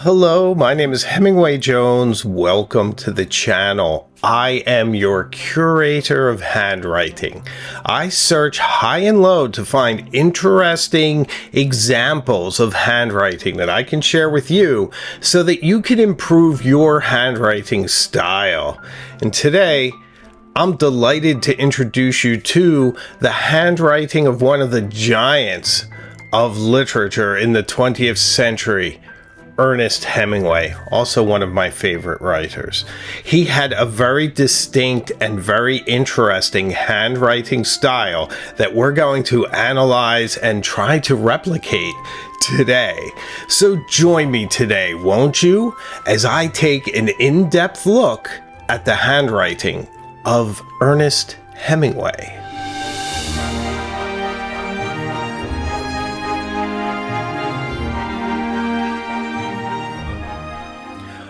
Hello, my name is Hemingway Jones. Welcome to the channel. I am your curator of handwriting. I search high and low to find interesting examples of handwriting that I can share with you so that you can improve your handwriting style. And today, I'm delighted to introduce you to the handwriting of one of the giants of literature in the 20th century, Ernest Hemingway, also one of my favorite writers. He had a very distinct and very interesting handwriting style that we're going to analyze and try to replicate today. So join me today, won't you, as I take an in-depth look at the handwriting of Ernest Hemingway.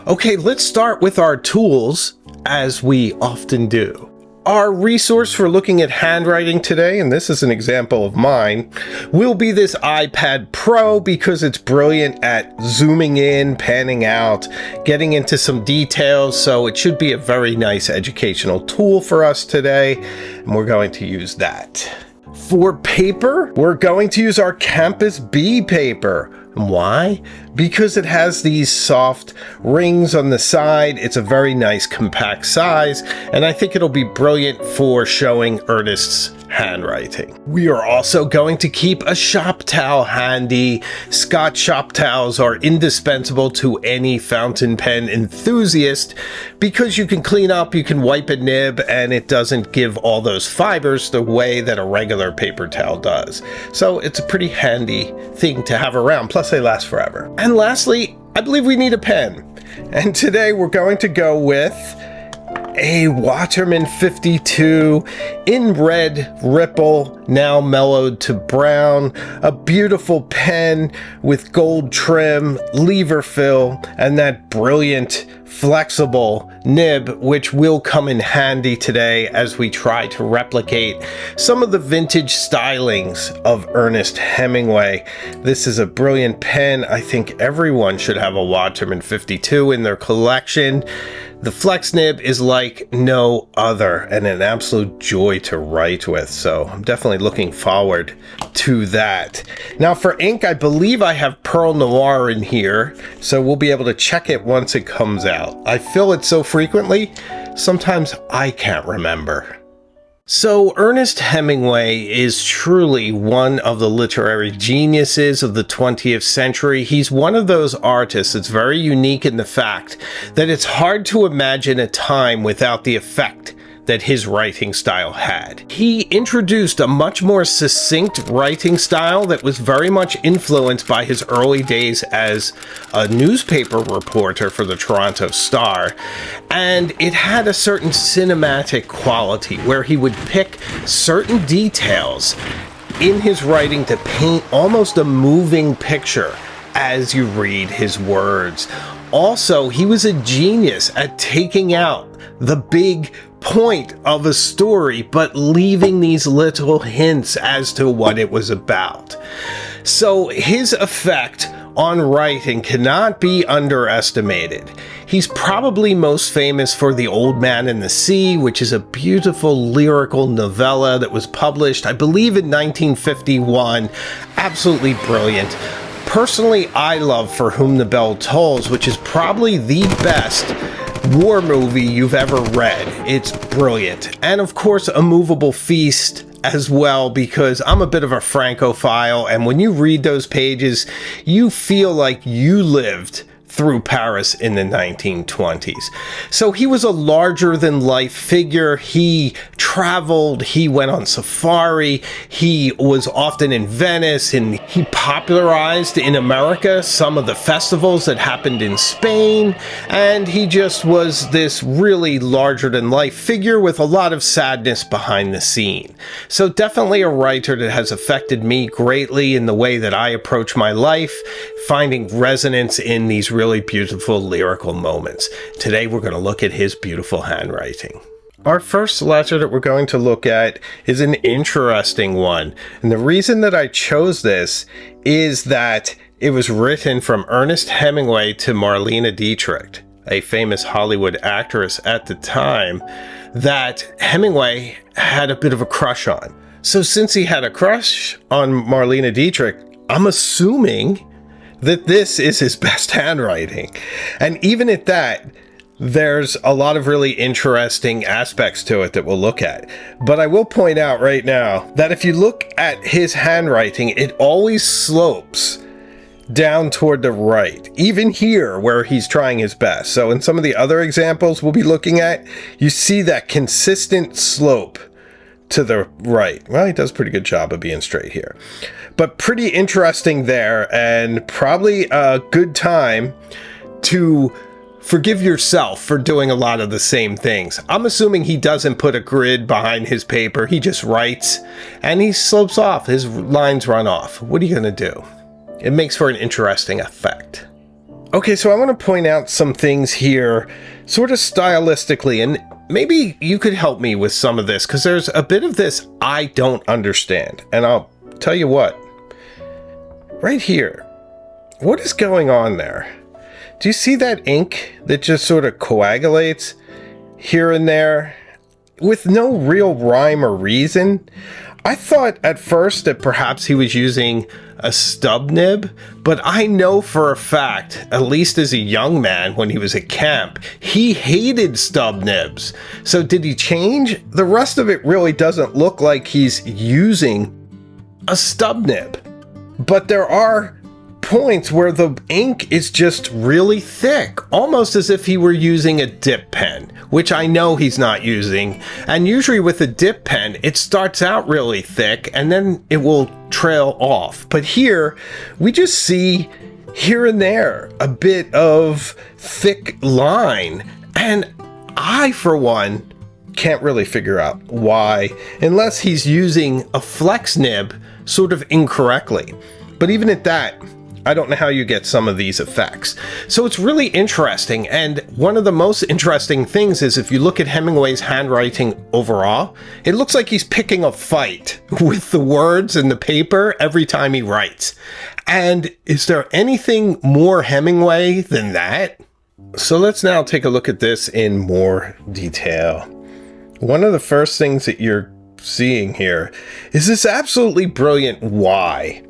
Okay, let's start with our tools, as we often do. Our resource for looking at handwriting today, and this is an example of mine, will be this iPad Pro because it's brilliant at zooming in, panning out, getting into some details, so it should be a very nice educational tool for us today, and we're going to use that. For paper, we're going to use our Campus B paper. Why? Because it has these soft rings on the side. It's a very nice compact size, and I think it'll be brilliant for showing Ernest's handwriting. We are also going to keep a shop towel handy. Scotch shop towels are indispensable to any fountain pen enthusiast because you can clean up, you can wipe a nib, and it doesn't give all those fibers the way that a regular paper towel does. So it's a pretty handy thing to have around, plus they last forever. And lastly, I believe we need a pen. And today we're going to go with a Waterman 52 in red ripple, now mellowed to brown, a beautiful pen with gold trim, lever fill, and that brilliant flexible nib, which will come in handy today as we try to replicate some of the vintage stylings of Ernest Hemingway. This is a brilliant pen. I think everyone should have a Waterman 52 in their collection. The flex nib is like no other and an absolute joy to write with, so I'm definitely looking forward to that. Now for ink, I believe I have Pearl Noir in here, so we'll be able to check it once it comes out. I fill it so frequently, sometimes I can't remember. So Ernest Hemingway is truly one of the literary geniuses of the 20th century. He's one of those artists that's very unique in the fact that it's hard to imagine a time without the effect that his writing style had. He introduced a much more succinct writing style that was very much influenced by his early days as a newspaper reporter for the Toronto Star, and it had a certain cinematic quality where he would pick certain details in his writing to paint almost a moving picture as you read his words. Also, he was a genius at taking out the big point of a story, but leaving these little hints as to what it was about. So his effect on writing cannot be underestimated. He's probably most famous for The Old Man and the Sea, which is a beautiful lyrical novella that was published, I believe, in 1951. Absolutely brilliant. Personally, I love For Whom the Bell Tolls, which is probably the best war movie you've ever read. It's brilliant. And of course, A Movable Feast as well, because I'm a bit of a Francophile, and when you read those pages, you feel like you lived through Paris in the 1920s. So he was a larger-than-life figure. He traveled, he went on safari, he was often in Venice, and he popularized in America some of the festivals that happened in Spain, and he just was this really larger-than-life figure with a lot of sadness behind the scene. So definitely a writer that has affected me greatly in the way that I approach my life, finding resonance in these really beautiful lyrical moments. Today we're going to look at his beautiful handwriting. Our first letter that we're going to look at is an interesting one. And the reason that I chose this is that It was written from Ernest Hemingway to Marlene Dietrich, a famous Hollywood actress at the time that Hemingway had a bit of a crush on. So since he had a crush on Marlene Dietrich, I'm assuming that this is his best handwriting. And even at that, there's a lot of really interesting aspects to it that we'll look at. But I will point out right now that if you look at his handwriting, it always slopes down toward the right, even here where he's trying his best. So in some of the other examples we'll be looking at, you see that consistent slope to the right. Well, he does a pretty good job of being straight here. But pretty interesting there, and probably a good time to forgive yourself for doing a lot of the same things. I'm assuming he doesn't put a grid behind his paper. He just writes and he slopes off. His lines run off. What are you going to do? It makes for an interesting effect. Okay, so I want to point out some things here, sort of stylistically, and maybe you could help me with some of this, because there's a bit of this I don't understand. And I'll tell you what, right here, what is going on there? Do you see that ink that just sort of coagulates here and there with no real rhyme or reason? I thought at first that perhaps he was using a stub nib, but I know for a fact, at least as a young man when he was at camp, he hated stub nibs. So did he change? The rest of it really doesn't look like he's using a stub nib, but there are points where the ink is just really thick, almost as if he were using a dip pen, which I know he's not using. And usually with a dip pen, it starts out really thick and then it will trail off. But here, we just see here and there a bit of thick line. And I, for one, can't really figure out why, unless he's using a flex nib sort of incorrectly. But even at that, I don't know how you get some of these effects. So it's really interesting, and one of the most interesting things is if you look at Hemingway's handwriting overall, it looks like he's picking a fight with the words and the paper every time he writes. And is there anything more Hemingway than that? So let's now take a look at this in more detail. One of the first things that you're seeing here is this absolutely brilliant Y.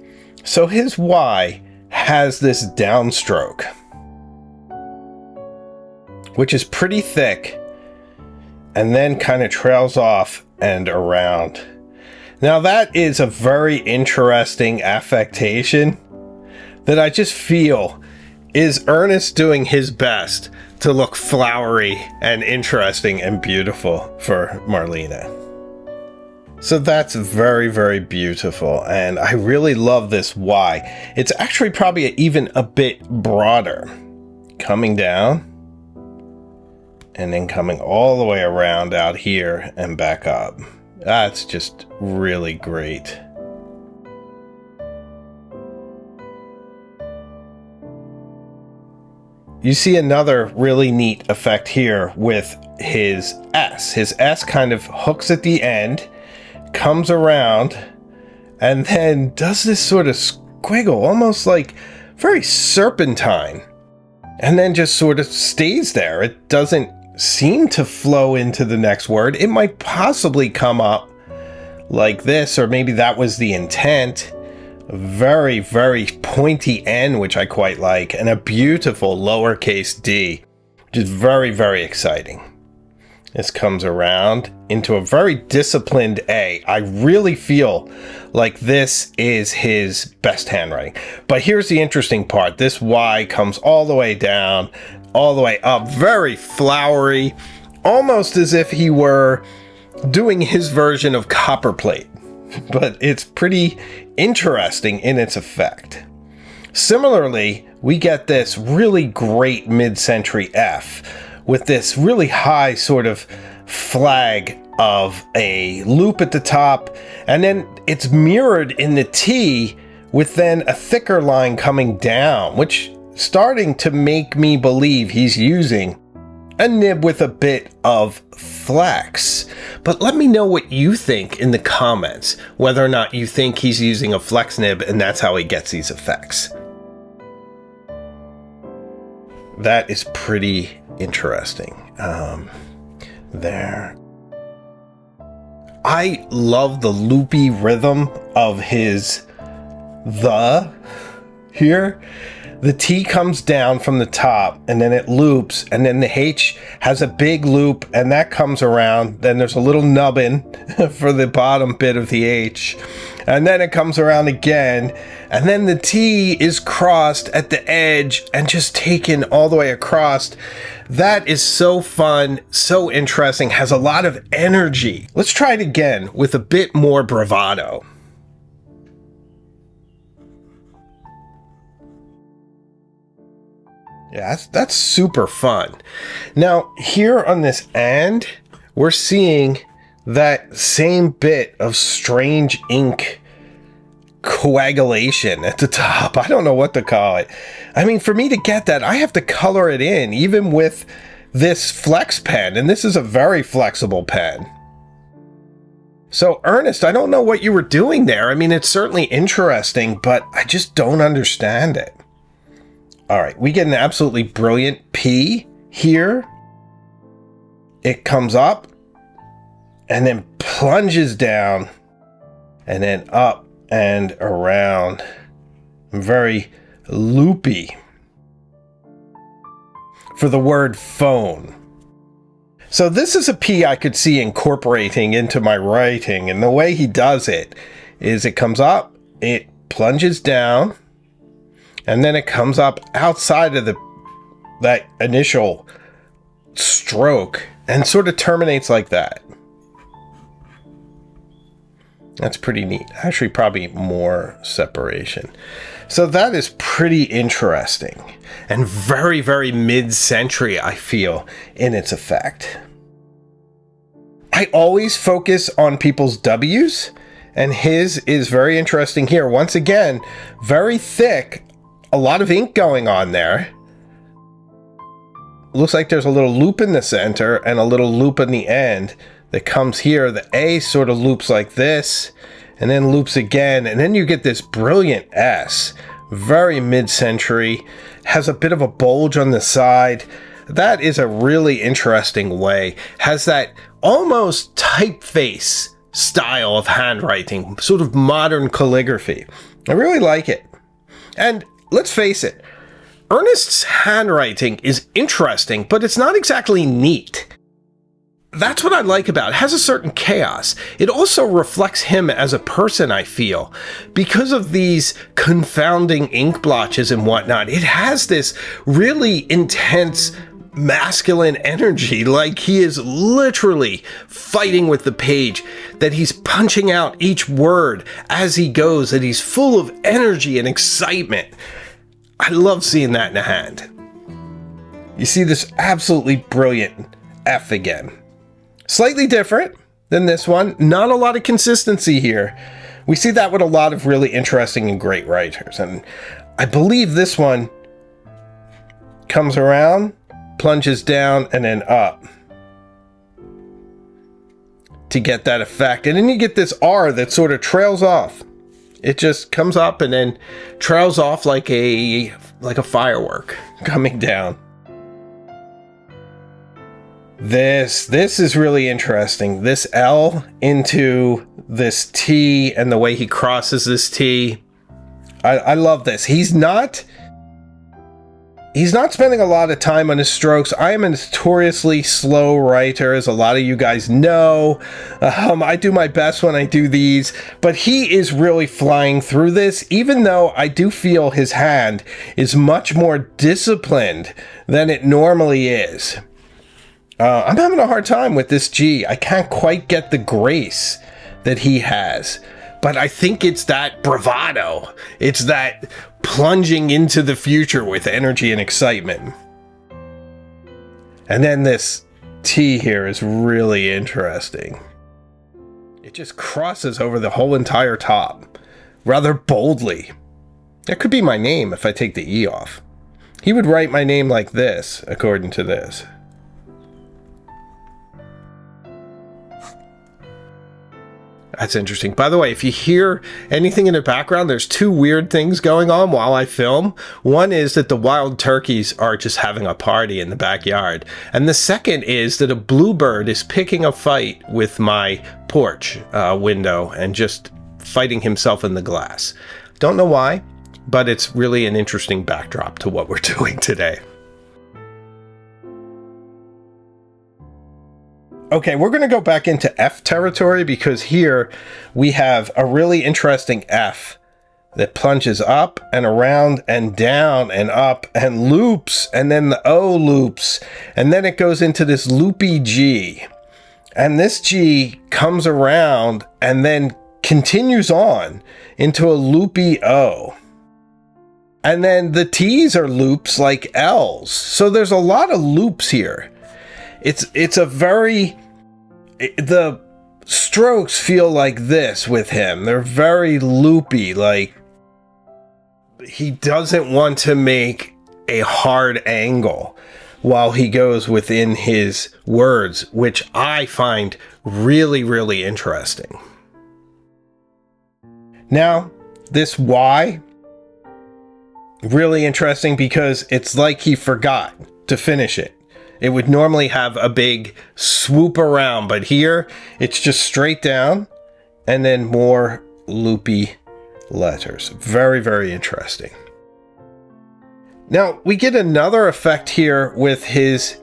So his Y has this downstroke, which is pretty thick, and then kind of trails off and around. Now that is a very interesting affectation that I just feel is Ernest doing his best to look flowery and interesting and beautiful for Marlene. So that's very, very beautiful, and I really love this Y. It's actually probably even a bit broader, coming down and then coming all the way around out here and back up. That's just really great. You see another really neat effect here with his S. His S kind of hooks at the end, comes around, and then does this sort of squiggle, almost like very serpentine, and then just sort of stays there. It doesn't seem to flow into the next word. It might possibly come up like this, or maybe that was the intent. A very, very pointy N, which I quite like, and a beautiful lowercase d, which is very, very exciting. This comes around into a very disciplined A. I really feel like this is his best handwriting. But here's the interesting part. This Y comes all the way down, all the way up, very flowery, almost as if he were doing his version of copperplate. But it's pretty interesting in its effect. Similarly, we get this really great mid-century F, with this really high sort of flag of a loop at the top, and then it's mirrored in the T with then a thicker line coming down, which starting to make me believe he's using a nib with a bit of flex. But let me know what you think in the comments, whether or not you think he's using a flex nib and that's how he gets these effects. That is pretty interesting. There. I love the loopy rhythm of his the here. The T comes down from the top and then it loops, and then the H has a big loop and that comes around. Then there's a little nubbin for the bottom bit of the H, and then it comes around again, and then the T is crossed at the edge and just taken all the way across. That is so fun, so interesting, has a lot of energy. Let's try it again with a bit more bravado. Yeah, that's super fun. Now, here on this end, we're seeing that same bit of strange ink coagulation at the top. I don't know what to call it. I mean, for me to get that, I have to color it in, even with this flex pen, and this is a very flexible pen. So, Ernest, I don't know what you were doing there. I mean, it's certainly interesting, but I just don't understand it. All right, we get an absolutely brilliant P here. It comes up and then plunges down and then up and around. Very loopy for the word phone. So this is a P I could see incorporating into my writing, and the way he does it is it comes up, it plunges down, and then it comes up outside of that initial stroke and sort of terminates like that. That's pretty neat. Actually, probably more separation. So that is pretty interesting and very, very mid-century, I feel, in its effect. I always focus on people's W's, and his is very interesting here. Once again, very thick. A lot of ink going on there. Looks like there's a little loop in the center and a little loop in the end that comes here. The A sort of loops like this and then loops again, and then you get this brilliant S. Very mid-century, has a bit of a bulge on the side. That is a really interesting way. Has that almost typeface style of handwriting, sort of modern calligraphy. I really like it. And let's face it, Ernest's handwriting is interesting, but it's not exactly neat. That's what I like about it. It has a certain chaos. It also reflects him as a person, I feel. Because of these confounding ink blotches and whatnot, it has this really intense masculine energy, like he is literally fighting with the page, that he's punching out each word as he goes, that he's full of energy and excitement. I love seeing that in a hand. You see this absolutely brilliant F again. Slightly different than this one. Not a lot of consistency here. We see that with a lot of really interesting and great writers. And I believe this one comes around, plunges down, and then up to get that effect. And then you get this R that sort of trails off. It just comes up and then trails off like a firework coming down. This is really interesting. This L into this T and the way he crosses this T. I love this. He's not spending a lot of time on his strokes. I am a notoriously slow writer, as a lot of you guys know. I do my best when I do these, but he is really flying through this, even though I do feel his hand is much more disciplined than it normally is. I'm having a hard time with this G. I can't quite get the grace that he has, but I think it's that bravado. It's that plunging into the future with energy and excitement. And then this T here is really interesting. It just crosses over the whole entire top, rather boldly. That could be my name if I take the E off. He would write my name like this, according to this. That's interesting. By the way, if you hear anything in the background, there's two weird things going on while I film. One is that the wild turkeys are just having a party in the backyard. And the second is that a bluebird is picking a fight with my porch window and just fighting himself in the glass. Don't know why, but it's really an interesting backdrop to what we're doing today. Okay, we're going to go back into F territory because here we have a really interesting F that plunges up and around and down and up and loops, and then the O loops, and then it goes into this loopy G. And this G comes around and then continues on into a loopy O. And then the T's are loops like L's. So there's a lot of loops here. It's a very... The strokes feel like this with him. They're very loopy, like he doesn't want to make a hard angle while he goes within his words, which I find really, really interesting. Now, this Y, really interesting because it's like he forgot to finish it. It would normally have a big swoop around, but here it's just straight down and then more loopy letters. Very, very interesting. Now we get another effect here with his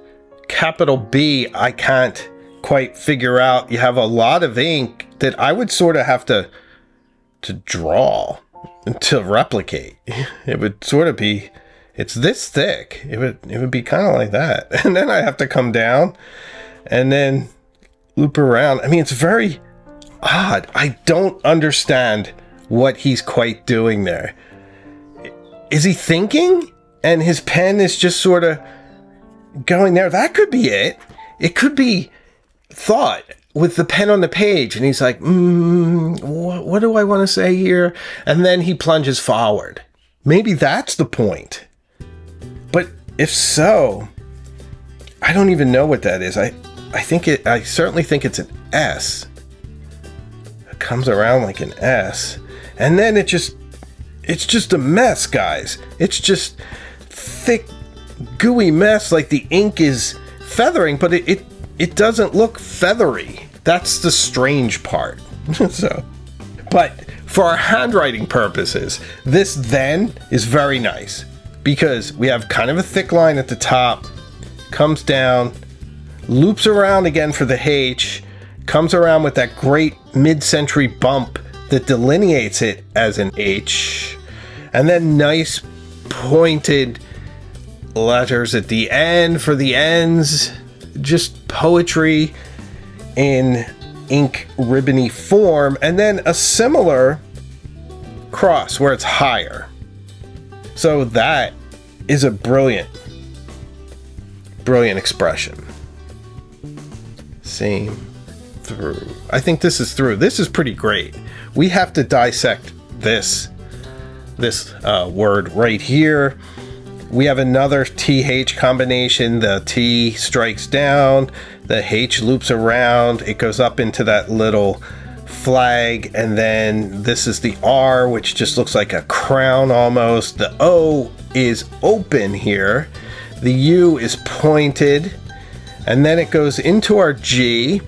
capital B. I can't quite figure out. You have a lot of ink that I would sort of have to draw to replicate. It would sort of be... It's this thick. It would be kind of like that. And then I have to come down and then loop around. I mean, it's very odd. I don't understand what he's quite doing there. Is he thinking? And his pen is just sort of going there. That could be it. It could be thought with the pen on the page. And he's like, what do I want to say here? And then he plunges forward. Maybe that's the point. But if so, I don't even know what that is. I certainly think it's an S. It comes around like an S. And then it's just a mess, guys. It's just thick, gooey mess, like the ink is feathering, but it doesn't look feathery. That's the strange part. But for our handwriting purposes, this then is very nice. Because we have kind of a thick line at the top, comes down, loops around again for the H, comes around with that great mid-century bump that delineates it as an H, and then nice pointed letters at the end for the ends, just poetry in ink ribbony form, and then a similar cross where it's higher. So that is a brilliant expression. Same through. I think this is through. This is pretty great. We have to dissect this word right here. We have another TH combination. The T strikes down, the H loops around, it goes up into that little flag, and then this is the R, which just looks like a crown almost. The O is open here, the U is pointed, and then it goes into our G,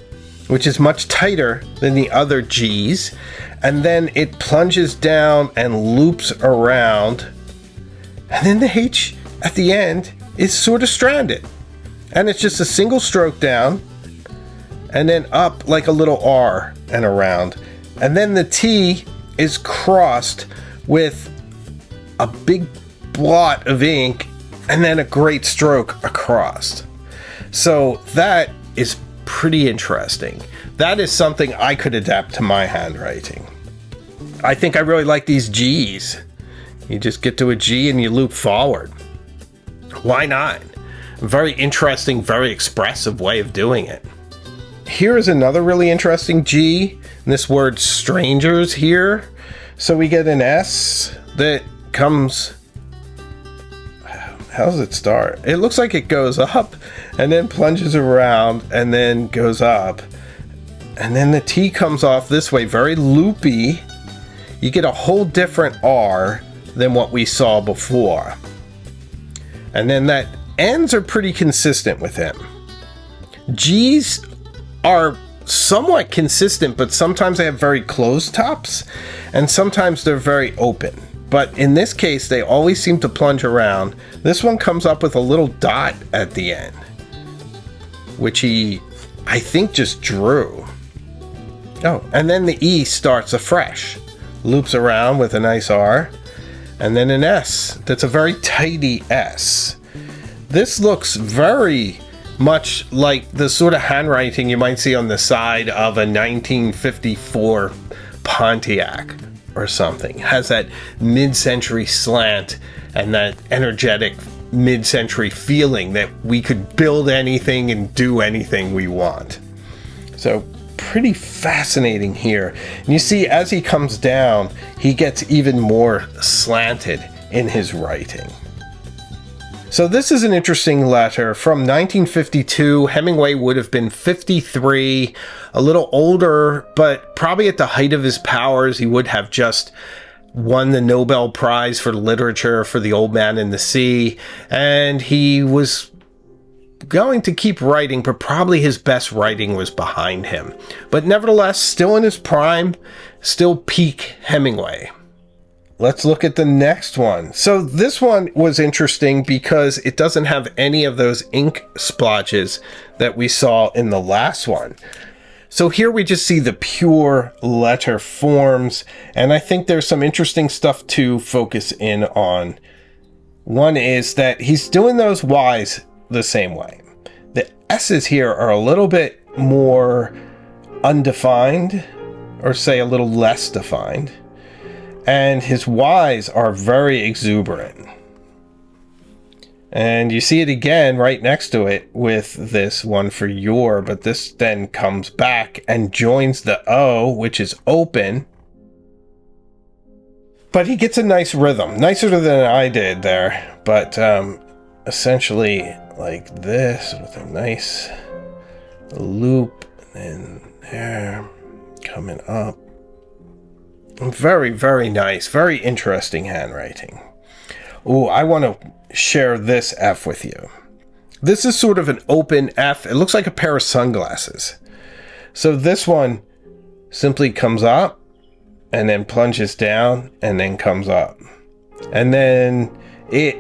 which is much tighter than the other G's, and then it plunges down and loops around, and then the H at the end is sort of stranded, and it's just a single stroke down and then up like a little R and around. And then the T is crossed with a big blot of ink and then a great stroke across. So that is pretty interesting. That is something I could adapt to my handwriting. I think I really like these G's. You just get to a G and you loop forward. Why not? Very interesting, very expressive way of doing it. Here is another really interesting G, and this word strangers here. So we get an S that comes, how does it start? It looks like it goes up and then plunges around and then goes up. And then the T comes off this way, very loopy. You get a whole different R than what we saw before. And then that N's are pretty consistent with him. G's are somewhat consistent, but sometimes they have very closed tops, and sometimes they're very open. But in this case, they always seem to plunge around. This one comes up with a little dot at the end, which he, I think, just drew. Oh, and then the E starts afresh, loops around with a nice R, and then an S. That's a very tidy S. This looks very much like the sort of handwriting you might see on the side of a 1954 Pontiac or something. It has that mid-century slant and that energetic mid-century feeling that we could build anything and do anything we want. So pretty fascinating here. And you see, as he comes down, he gets even more slanted in his writing. So this is an interesting letter from 1952. Hemingway would have been 53, a little older, but probably at the height of his powers. He would have just won the Nobel Prize for Literature for The Old Man and the Sea, and he was going to keep writing, but probably his best writing was behind him. But nevertheless, still in his prime, still peak Hemingway. Let's look at the next one. So this one was interesting because it doesn't have any of those ink splotches that we saw in the last one. So here we just see the pure letter forms, and I think there's some interesting stuff to focus in on. One is that he's doing those Y's the same way. The S's here are a little bit more undefined, or say a little less defined. And his Y's are very exuberant. And you see it again right next to it with this one for your, but this then comes back and joins the O, which is open. But he gets a nice rhythm, nicer than I did there, but essentially like this with a nice loop, and then there, coming up. Very, very nice. Very interesting handwriting. Oh, I want to share this F with you. This is sort of an open F. It looks like a pair of sunglasses. So this one simply comes up and then plunges down and then comes up. And then it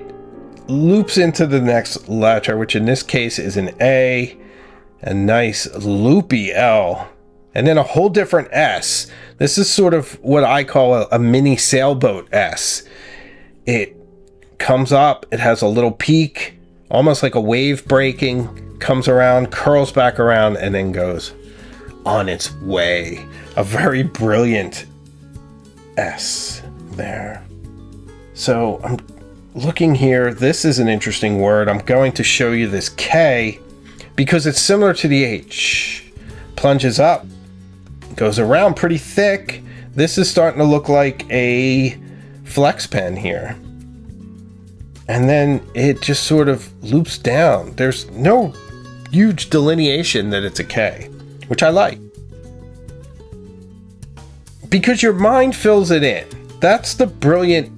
loops into the next letter, which in this case is an A, a nice loopy L, and then a whole different S. This is sort of what I call a mini sailboat S. It comes up, it has a little peak, almost like a wave breaking, comes around, curls back around, and then goes on its way. A very brilliant S there. So I'm looking here. This is an interesting word. I'm going to show you this K because it's similar to the H. Plunges up, goes around pretty thick. This is starting to look like a flex pen here. And then it just sort of loops down. There's no huge delineation that it's a K, which I like. Because your mind fills it in. That's the brilliant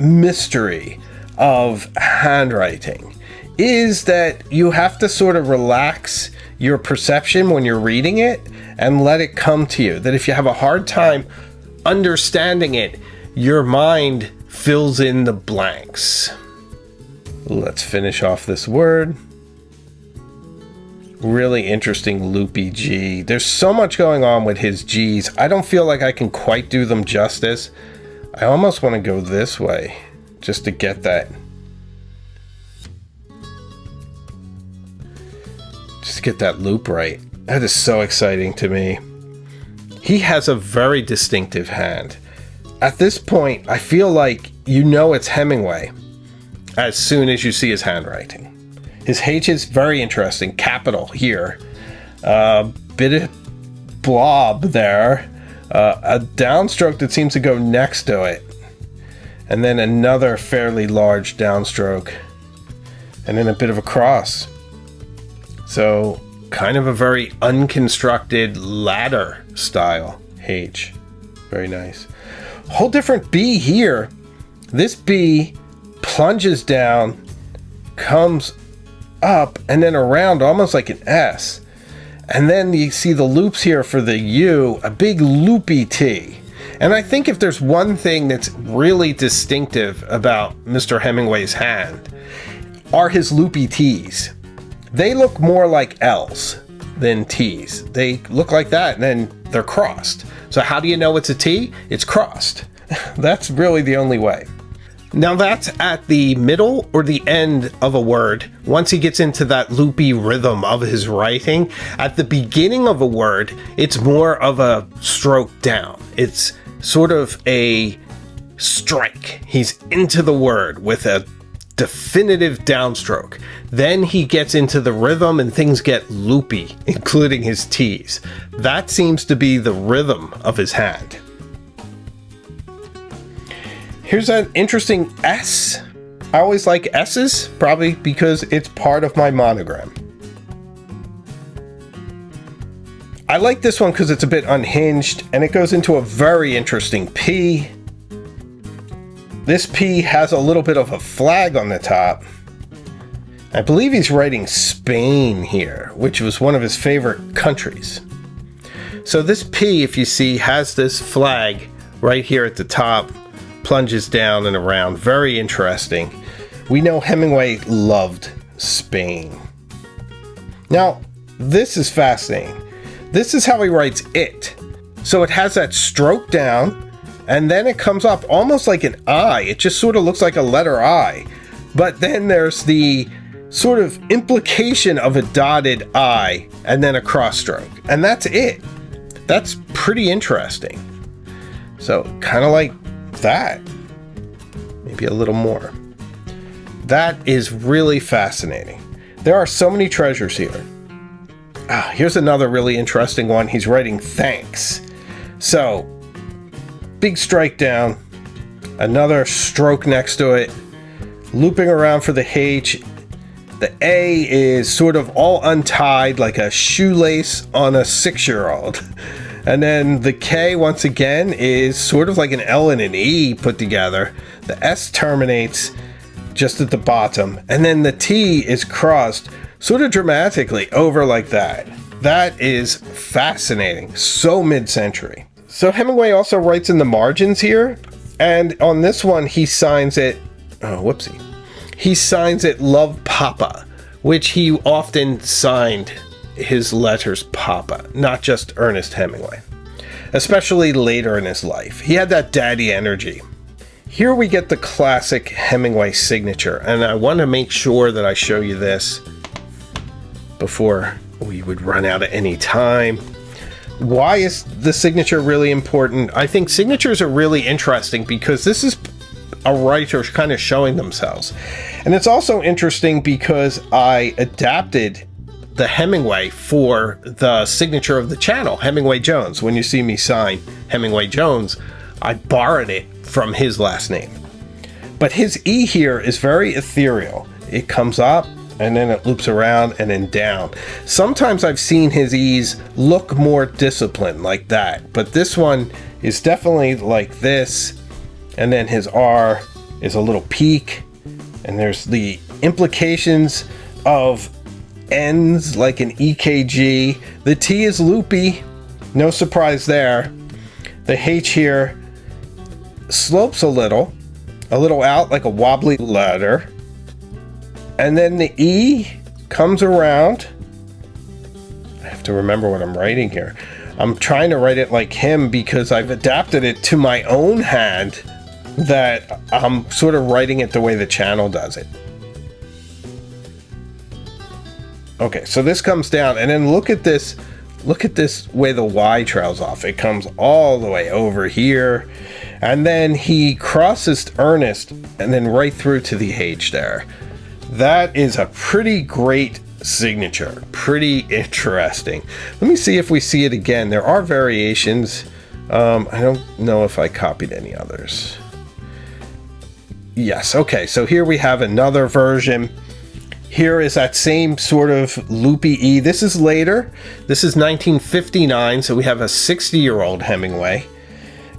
mystery of handwriting, is that you have to sort of relax your perception when you're reading it and let it come to you. That if you have a hard time understanding it, your mind fills in the blanks. Let's finish off this word. Really interesting loopy G. There's so much going on with his G's. I don't feel like I can quite do them justice. I almost want to go this way just to get that. Just get that loop right. That is so exciting to me. He has a very distinctive hand. At this point, I feel like you know it's Hemingway as soon as you see his handwriting. His H is very interesting. Capital here. Bit of blob there. A downstroke that seems to go next to it. And then another fairly large downstroke. And then a bit of a cross. So kind of a very unconstructed ladder style H. Very nice. Whole different B here. This B plunges down, comes up, and then around almost like an S. And then you see the loops here for the U, a big loopy T. And I think if there's one thing that's really distinctive about Mr. Hemingway's hand, are his loopy T's. They look more like L's than T's. They look like that, and then they're crossed. So how do you know it's a T? It's crossed. That's really the only way. Now that's at the middle or the end of a word. Once he gets into that loopy rhythm of his writing, at the beginning of a word, it's more of a stroke down. It's sort of a strike. He's into the word with a definitive downstroke. Then he gets into the rhythm and things get loopy, including his T's. That seems to be the rhythm of his hand. Here's an interesting S. I always like S's, probably because it's part of my monogram. I like this one because it's a bit unhinged, and it goes into a very interesting P. This P has a little bit of a flag on the top. I believe he's writing Spain here, which was one of his favorite countries. So this P, if you see, has this flag right here at the top, plunges down and around. Very interesting. We know Hemingway loved Spain. Now, this is fascinating. This is how he writes it. So it has that stroke down, and then it comes up almost like an I. It just sort of looks like a letter I. But then there's the sort of implication of a dotted I, and then a cross stroke. And that's it. That's pretty interesting. So kind of like that. Maybe a little more. That is really fascinating. There are so many treasures here. Here's another really interesting one. He's writing thanks. So, big strike down, another stroke next to it, looping around for the H. The A is sort of all untied like a shoelace on a 6-year-old. And then the K, once again, is sort of like an L and an E put together. The S terminates just at the bottom. And then the T is crossed sort of dramatically over like that. That is fascinating. So mid-century. So Hemingway also writes in the margins here. And on this one, he signs it... Oh, whoopsie. He signs it Love Papa, which he often signed his letters Papa, not just Ernest Hemingway. Especially later in his life. He had that daddy energy. Here we get the classic Hemingway signature, and I want to make sure that I show you this before we would run out of any time. Why is the signature really important? I think signatures are really interesting because this is a writer kind of showing themselves. And it's also interesting because I adapted the Hemingway for the signature of the channel, Hemingway Jones. When you see me sign Hemingway Jones, I borrowed it from his last name. But his E here is very ethereal. It comes up and then it loops around and then down. Sometimes I've seen his E's look more disciplined like that, but this one is definitely like this. And then his R is a little peak, and there's the implications of ends like an EKG. The T is loopy, no surprise there. The H here slopes a little out like a wobbly ladder. And then the E comes around. I have to remember what I'm writing here. I'm trying to write it like him because I've adapted it to my own hand, that I'm sort of writing it the way the channel does it. Okay, so this comes down, and then look at this way the Y trails off. It comes all the way over here, and then he crosses Ernest, and then right through to the H there. That is a pretty great signature. Pretty interesting. Let me see if we see it again. There are variations. I don't know if I copied any others. Yes, okay, so here we have another version. Here is that same sort of loopy E. This is later. This is 1959, so we have a 60-year-old Hemingway.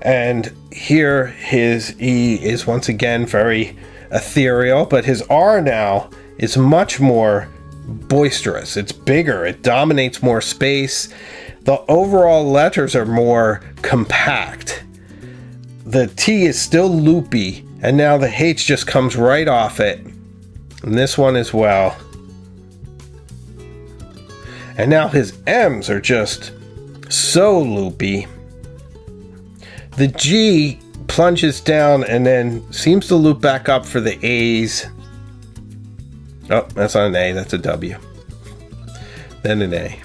And here his E is once again very ethereal, but his R now is much more boisterous. It's bigger. It dominates more space. The overall letters are more compact. The T is still loopy, and now the H just comes right off it. And this one as well. And now his M's are just so loopy. The G plunges down and then seems to loop back up for the A's. Oh, that's not an A, that's a W. Then an A.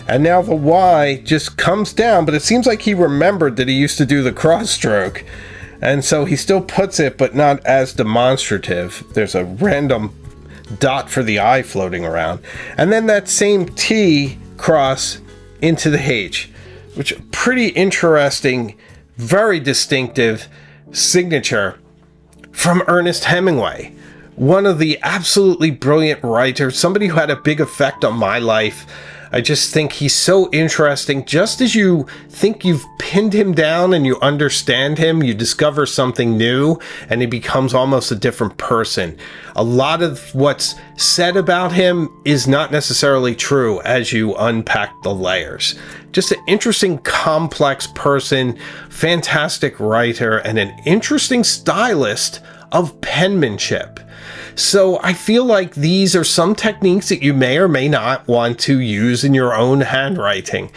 And now the Y just comes down, but it seems like he remembered that he used to do the cross stroke. And so he still puts it, but not as demonstrative. There's a random dot for the I floating around. And then that same T cross into the H, which pretty interesting, very distinctive signature from Ernest Hemingway. One of the absolutely brilliant writers, somebody who had a big effect on my life. I just think he's so interesting. Just as you think you've pinned him down and you understand him, you discover something new and he becomes almost a different person. A lot of what's said about him is not necessarily true as you unpack the layers. Just an interesting, complex person, fantastic writer, and an interesting stylist of penmanship. So I feel like these are some techniques that you may or may not want to use in your own handwriting.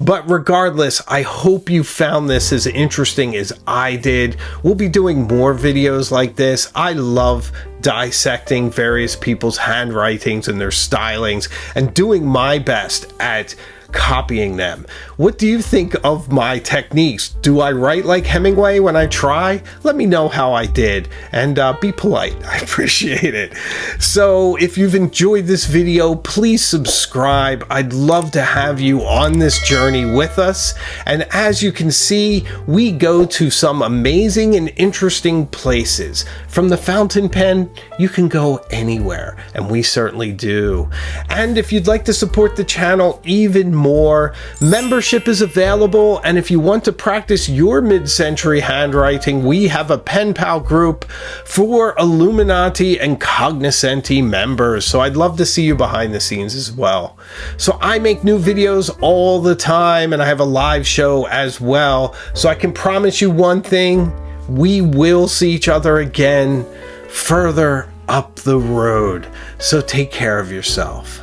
But regardless, I hope you found this as interesting as I did. We'll be doing more videos like this. I love dissecting various people's handwritings and their stylings and doing my best at copying them. What do you think of my techniques? Do I write like Hemingway when I try? Let me know how I did, and be polite. I appreciate it. So if you've enjoyed this video, please subscribe. I'd love to have you on this journey with us. And as you can see, we go to some amazing and interesting places. From the fountain pen, you can go anywhere, and we certainly do. And if you'd like to support the channel even more, membership is available, and if you want to practice your mid-century handwriting, we have a pen pal group for Illuminati and Cognoscenti members, so I'd love to see you behind the scenes as well. So I make new videos all the time, and I have a live show as well, so I can promise you one thing: we will see each other again further up the road. So take care of yourself.